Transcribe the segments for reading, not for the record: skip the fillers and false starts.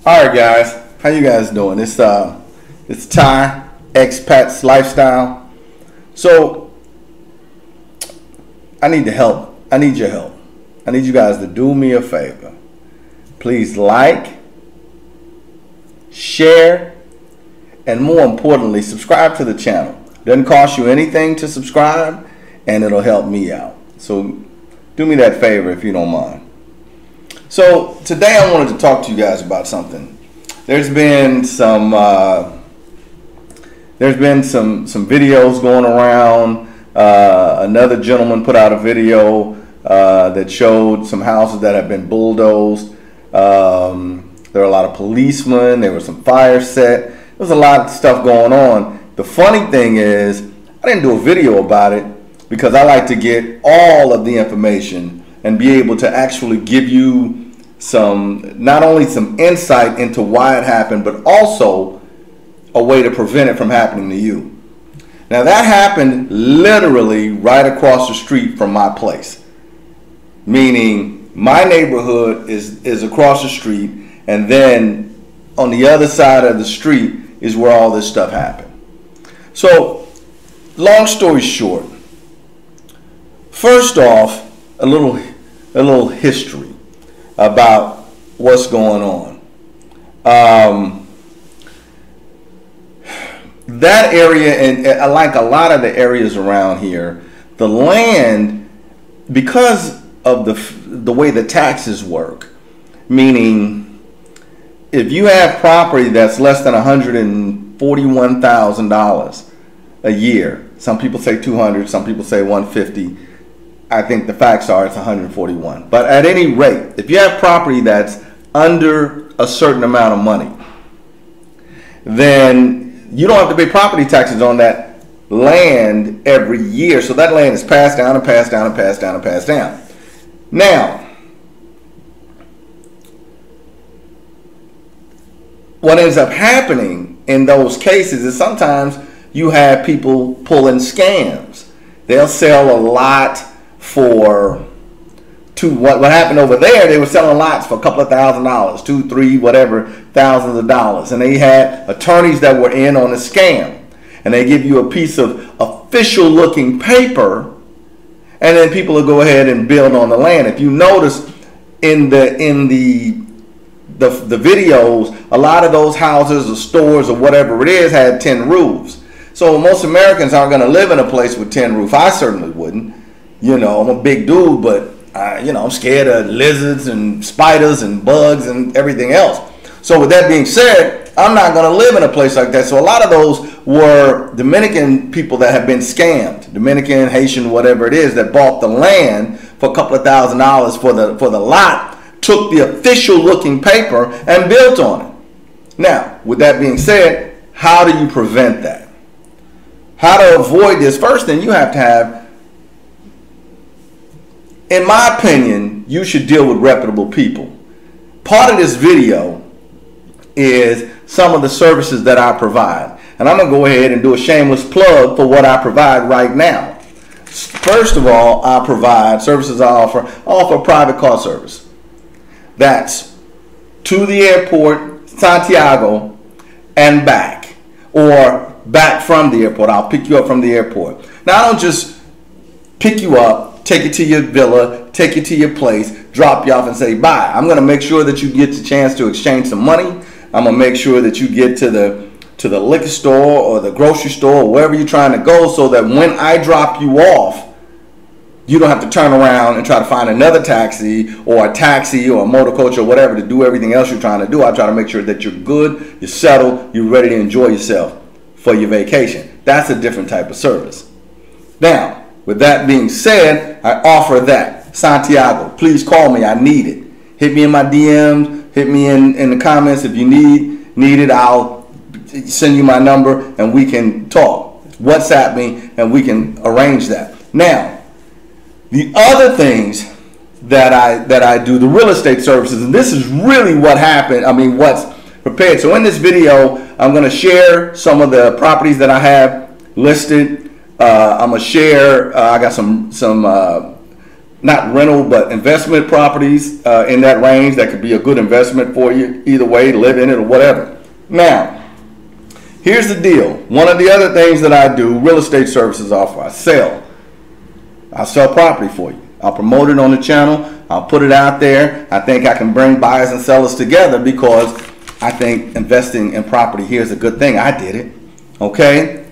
All right, guys, how you guys doing? It's Ty, expats lifestyle. So I need the help. I need your help. I need you guys to do me a favor. Please like, share, and more importantly, subscribe to the channel. Doesn't cost you anything to subscribe, and it'll help me out. So do me that favor if you don't mind. So today I wanted to talk to you guys about something. There's been some videos going around. Another gentleman put out a video that showed some houses that have been bulldozed. There are a lot of policemen. There was some fire set. There was a lot of stuff going on. The funny thing is, I didn't do a video about it because I like to get all of the information and be able to actually give you not only some insight into why it happened, but also a way to prevent it from happening to you. Now that happened literally right across the street from my place. Meaning my neighborhood is across the street, and then on the other side of the street is where all this stuff happened. So long story short, first off, a little history about what's going on. That area, and like a lot of the areas around here, the land, because of the way the taxes work, meaning if you have property that's less than $141,000 a year, some people say 200, some people say 150. I think the facts are it's 141. But at any rate, if you have property that's under a certain amount of money, then you don't have to pay property taxes on that land every year. So that land is passed down and passed down and passed down and passed down. Now, what ends up happening in those cases is sometimes you have people pulling scams. They'll sell a lot what happened over there, they were selling lots for a couple of $1,000s, $2, $3, whatever, thousands of dollars. And they had attorneys that were in on a scam. And they give you a piece of official looking paper, and then people will go ahead and build on the land. If you notice in the videos, a lot of those houses or stores or whatever it is had 10 roofs. So most Americans aren't going to live in a place with 10 roofs. I certainly wouldn't. You know, I'm a big dude, but I'm scared of lizards and spiders and bugs and everything else. So with that being said, I'm not going to live in a place like that. So a lot of those were Dominican people that have been scammed, Dominican, Haitian, whatever it is, that bought the land for a couple of $1,000s for the lot, took the official looking paper and built on it. Now, with that being said, how do you prevent that? How to avoid this? First thing you have to have, in my opinion, you should deal with reputable people. Part of this video is some of the services that I provide. And I'm going to go ahead and do a shameless plug for what I provide right now. First of all, I provide services I offer private car service. That's to the airport, Santiago, and back. Or back from the airport. I'll pick you up from the airport. Now, I don't just pick you up, take you to your villa, take you to your place, drop you off and say bye. I'm going to make sure that you get the chance to exchange some money. I'm going to make sure that you get to the liquor store or the grocery store or wherever you're trying to go, so that when I drop you off, you don't have to turn around and try to find another taxi or a motor coach or whatever to do everything else you're trying to do. I try to make sure that you're good, you're settled, you're ready to enjoy yourself for your vacation. That's a different type of service. Now, with that being said, I offer that. Santiago, please call me. I need it. Hit me in my DMs. Hit me in the comments if you need it. I'll send you my number and we can talk. WhatsApp me and we can arrange that. Now, the other things that I do, the real estate services, and this is really what happened. I mean, what's prepared. So in this video, I'm going to share some of the properties that I have listed. I'm gonna share. I got some not rental, but investment properties in that range that could be a good investment for you either way, live in it or whatever. Now, here's the deal. One of the other things that I do, real estate services offer, I'll sell property for you. I'll promote it on the channel. I'll put it out there. I think I can bring buyers and sellers together because I think investing in property here is a good thing. I did it. Okay?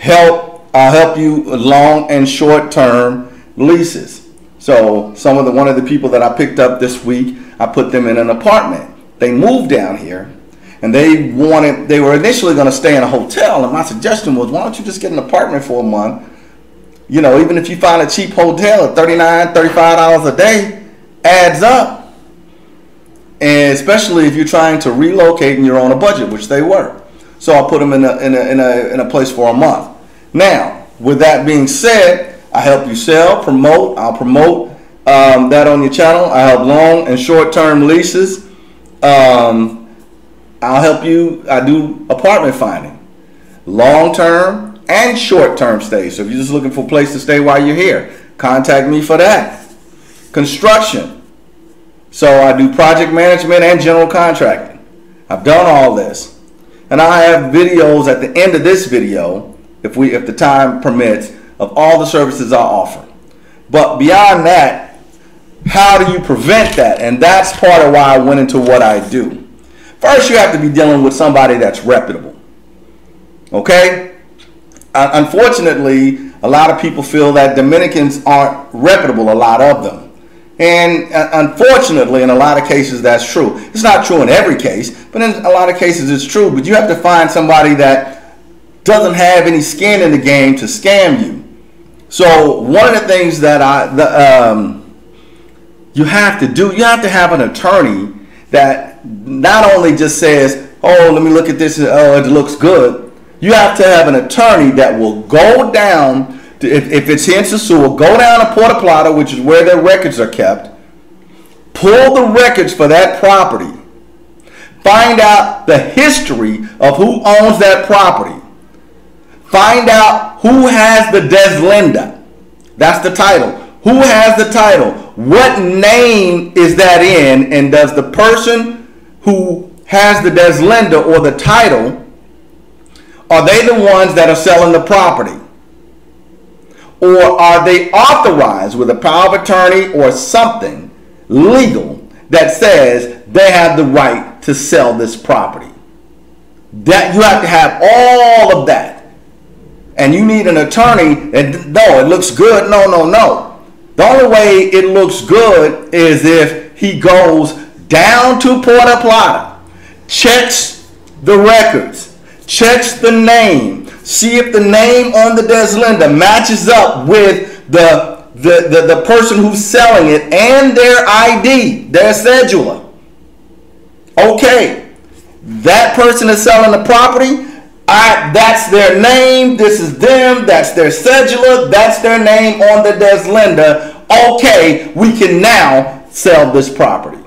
I'll help you long and short term leases. So one of the people that I picked up this week, I put them in an apartment. They moved down here and they were initially going to stay in a hotel, and my suggestion was, why don't you just get an apartment for a month? You know, even if you find a cheap hotel at $39, $35 a day, adds up. And especially if you're trying to relocate and you're on a budget, which they were. So I'll put them in a place for a month. Now, with that being said, I help you sell, promote. I'll promote that on your channel. I help long and short-term leases. I'll help you. I do apartment finding, long-term and short-term stays. So if you're just looking for a place to stay while you're here, contact me for that. Construction. So I do project management and general contracting. I've done all this. And I have videos at the end of this video, if the time permits, of all the services I offer. But beyond that, how do you prevent that? And that's part of why I went into what I do. First, you have to be dealing with somebody that's reputable. Okay? Unfortunately, a lot of people feel that Dominicans aren't reputable, a lot of them. And unfortunately, in a lot of cases, that's true. It's not true in every case, but in a lot of cases, it's true. But you have to find somebody that doesn't have any skin in the game to scam you. So one of the things that you have to do, you have to have an attorney that not only just says, oh, let me look at this, oh, it looks good. You have to have an attorney that will go down, if it's here in Sosua, go down to Puerto Plata, which is where their records are kept, pull the records for that property, find out the history of who owns that property, find out who has the deslinda. That's the title. Who has the title? What name is that in? And does the person who has the deslinda or the title, are they the ones that are selling the property? Or are they authorized with a power of attorney or something legal that says they have the right to sell this property? That you have to have all of that. And you need an attorney, and no, it looks good. No. The only way it looks good is if he goes down to Puerto Plata, checks the records, checks the name, see if the name on the deslinda matches up with the person who's selling it and their ID, their cedula. Okay, that person is selling the property. That's their name. This is them. That's their cedula. That's their name on the deslinda. Okay, we can now sell this property.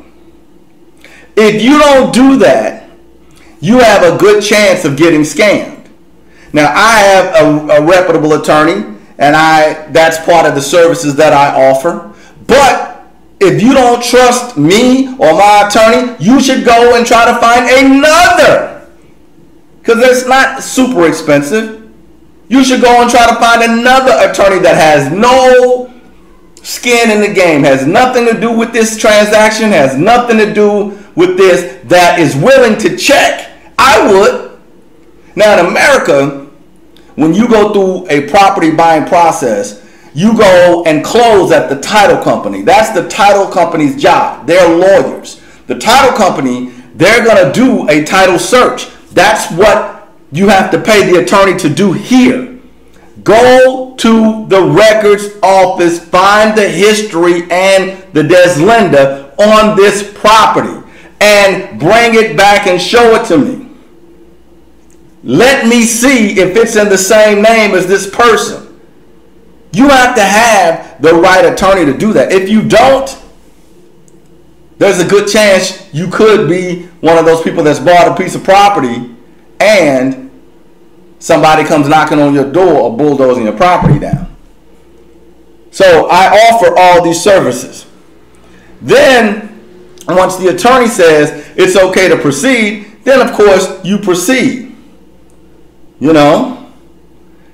If you don't do that, you have a good chance of getting scammed. Now, I have a reputable attorney, and that's part of the services that I offer. But if you don't trust me or my attorney, you should go and try to find another. Because it's not super expensive. You should go and try to find another attorney that has no skin in the game, has nothing to do with this transaction, has nothing to do with this, that is willing to check. I would. Now in America, when you go through a property buying process, you go and close at the title company. That's the title company's job. They're lawyers. The title company, they're going to do a title search. That's what you have to pay the attorney to do here. Go to the records office, find the history and the deslinda on this property, and bring it back and show it to me. Let me see if it's in the same name as this person. You have to have the right attorney to do that. If you don't, there's a good chance you could be one of those people that's bought a piece of property and – somebody comes knocking on your door or bulldozing your property down. So I offer all these services. Then once the attorney says it's okay to proceed, then of course you proceed. You know,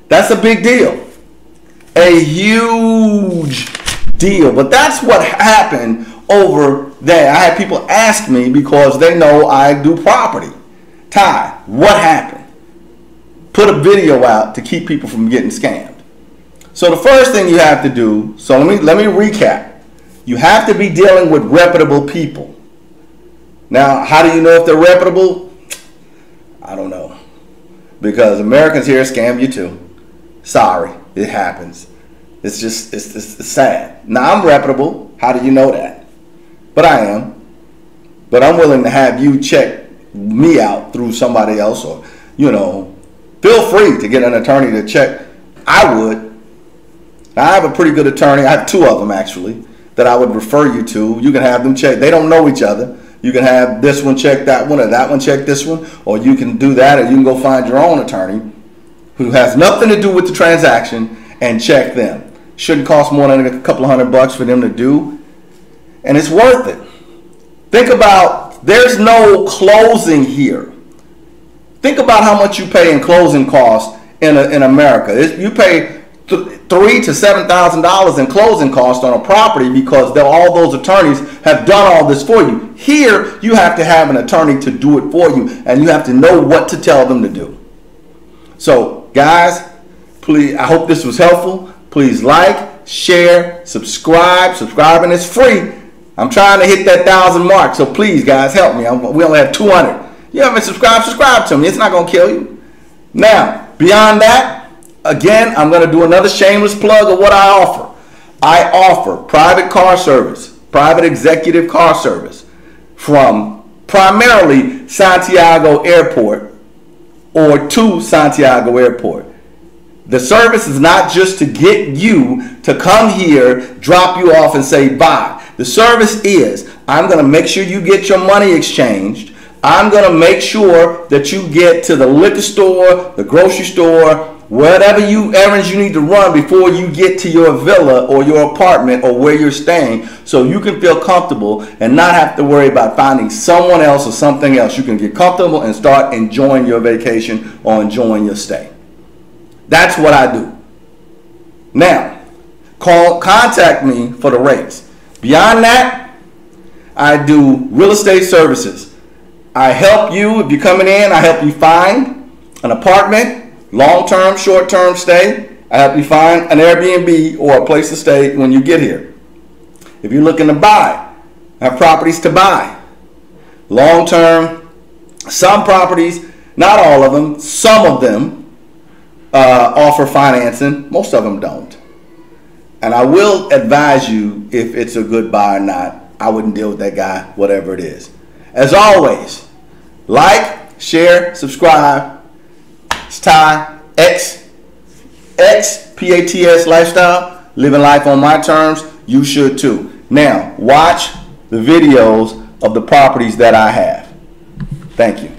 that's a big deal. A huge deal. But that's what happened over there. I had people ask me because they know I do property. Ty, what happened? Put a video out to keep people from getting scammed. So the first thing you have to do, so let me recap. You have to be dealing with reputable people. Now, how do you know if they're reputable? I don't know. Because Americans here scam you too. Sorry, it happens. It's just, it's sad. Now, I'm reputable. How do you know that? But I am. But I'm willing to have you check me out through somebody else, or, you know, feel free to get an attorney to check. I would. Now, I have a pretty good attorney. I have two of them, actually, that I would refer you to. You can have them check. They don't know each other. You can have this one check that one, or that one check this one, or you can do that, or you can go find your own attorney who has nothing to do with the transaction and check them. Shouldn't cost more than a couple of $100 for them to do, and it's worth it. Think about, there's no closing here. Think about how much you pay in closing costs in America. You pay $3,000 to $7,000 in closing costs on a property because all those attorneys have done all this for you. Here, you have to have an attorney to do it for you, and you have to know what to tell them to do. So, guys, please, I hope this was helpful. Please like, share, subscribe. Subscribing is free. I'm trying to hit that 1,000 mark, so please, guys, help me. We only have 200. You haven't subscribed, subscribe to me. It's not going to kill you. Now, beyond that, again, I'm going to do another shameless plug of what I offer. I offer private car service, private executive car service from primarily Santiago Airport or to Santiago Airport. The service is not just to get you to come here, drop you off, and say bye. The service is, I'm going to make sure you get your money exchanged. I'm going to make sure that you get to the liquor store, the grocery store, whatever errands you need to run before you get to your villa or your apartment or where you're staying, so you can feel comfortable and not have to worry about finding someone else or something else. You can get comfortable and start enjoying your vacation or enjoying your stay. That's what I do. Now, contact me for the rates. Beyond that, I do real estate services. I help you, if you're coming in, I help you find an apartment, long-term, short-term stay. I help you find an Airbnb or a place to stay when you get here. If you're looking to buy, I have properties to buy. Long-term, some properties, not all of them, some of them offer financing. Most of them don't. And I will advise you if it's a good buy or not. I wouldn't deal with that guy, whatever it is. As always, like, share, subscribe. It's Ty, XPATS Lifestyle, living life on my terms. You should too. Now, watch the videos of the properties that I have. Thank you.